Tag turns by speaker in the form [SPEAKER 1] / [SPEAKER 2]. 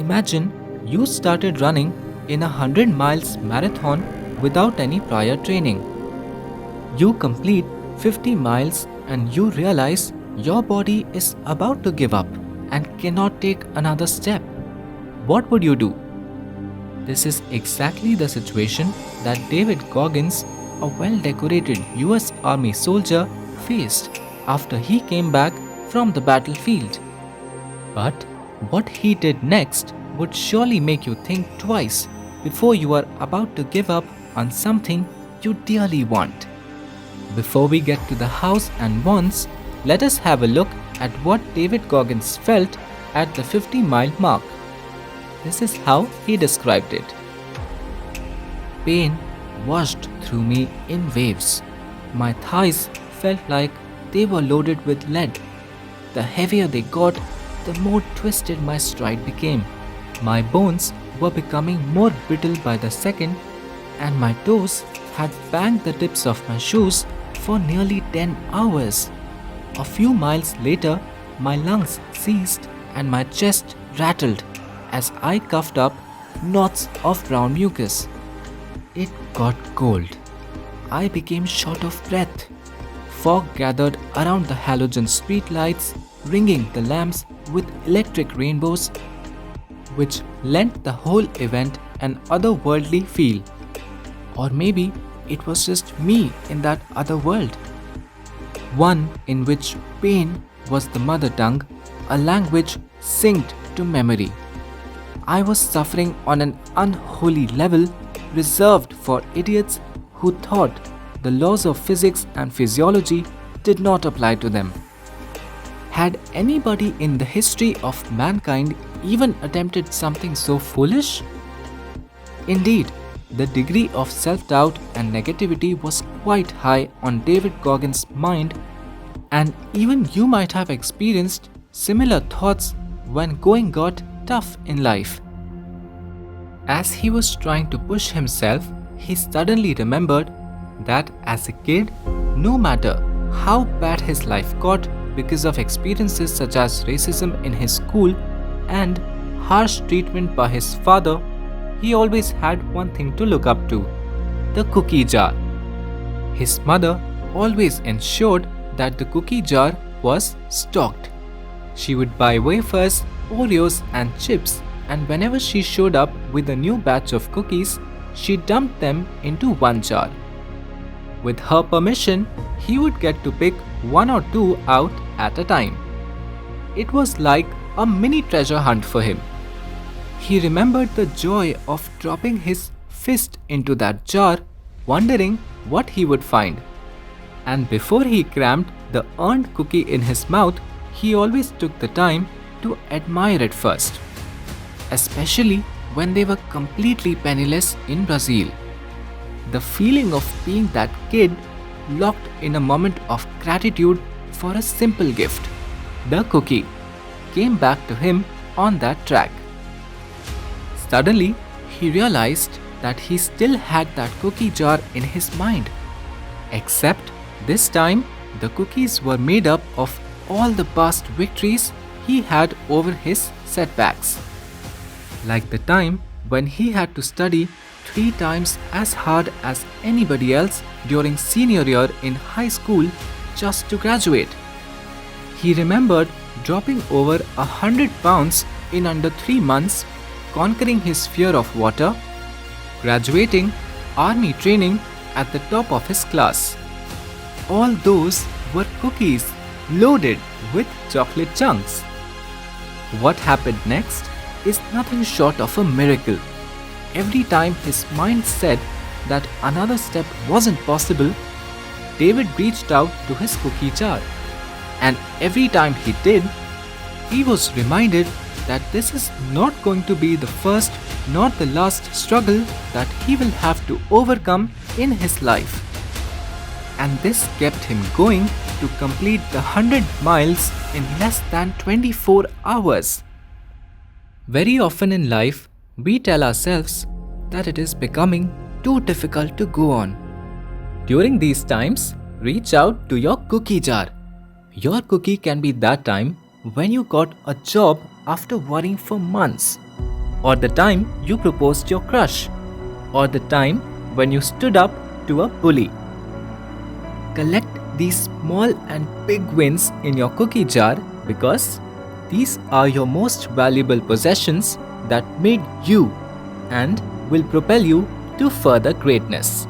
[SPEAKER 1] Imagine you started running in a 100 miles marathon without any prior training. You complete 50 miles and you realize your body is about to give up and cannot take another step. What would you do? This is exactly the situation that David Goggins, a well decorated US Army soldier, faced after he came back from the battlefield. But what he did next would surely make you think twice before you are about to give up on something you dearly want. Before we get to the hows and wants, let us have a look at what David Goggins felt at the 50-mile mark. This is how he described it. Pain washed through me in waves. My thighs felt like they were loaded with lead. The heavier they got, the more twisted my stride became. My bones were becoming more brittle by the second, and my toes had banged the tips of my shoes for nearly 10 hours. A few miles later, my lungs seized and my chest rattled as I coughed up knots of brown mucus. It got cold. I became short of breath. Fog gathered around the halogen streetlights, ringing the lamps with electric rainbows, which lent the whole event an otherworldly feel. Or maybe it was just me in that other world. One in which pain was the mother tongue, a language synced to memory. I was suffering on an unholy level reserved for idiots who thought the laws of physics and physiology did not apply to them. Had anybody in the history of mankind even attempted something so foolish? Indeed, the degree of self-doubt and negativity was quite high on David Goggins' mind, and even you might have experienced similar thoughts when going got tough in life. As he was trying to push himself, he suddenly remembered that as a kid, no matter how bad his life got because of experiences such as racism in his school and harsh treatment by his father, he always had one thing to look up to: the cookie jar. His mother always ensured that the cookie jar was stocked. She would buy wafers, Oreos, and chips, and whenever she showed up with a new batch of cookies, she dumped them into one jar. With her permission, he would get to pick one or two out at a time. It was like a mini treasure hunt for him. He remembered the joy of dropping his fist into that jar, wondering what he would find. And before he crammed the earned cookie in his mouth, he always took the time to admire it first, especially when they were completely penniless in Brazil. The feeling of being that kid locked in a moment of gratitude for a simple gift, the cookie, came back to him on that track. Suddenly, he realized that he still had that cookie jar in his mind. Except this time, the cookies were made up of all the past victories he had over his setbacks. Like the time when he had to study 3 times as hard as anybody else during senior year in high school just to graduate. He remembered dropping over 100 pounds in under 3 months, conquering his fear of water, graduating army training at the top of his class. All those were cookies loaded with chocolate chunks. What happened next is nothing short of a miracle. Every time his mind said that another step wasn't possible, David reached out to his cookie jar. And every time he did, he was reminded that this is not going to be the first nor the last struggle that he will have to overcome in his life. And this kept him going to complete the 100 miles in less than 24 hours. Very often in life, we tell ourselves that it is becoming too difficult to go on. During these times, reach out to your cookie jar. Your cookie can be that time when you got a job after worrying for months. or the time you proposed your crush, or the time when you stood up to a bully. Collect these small and big wins in your cookie jar because these are your most valuable possessions that made you and will propel you to further greatness.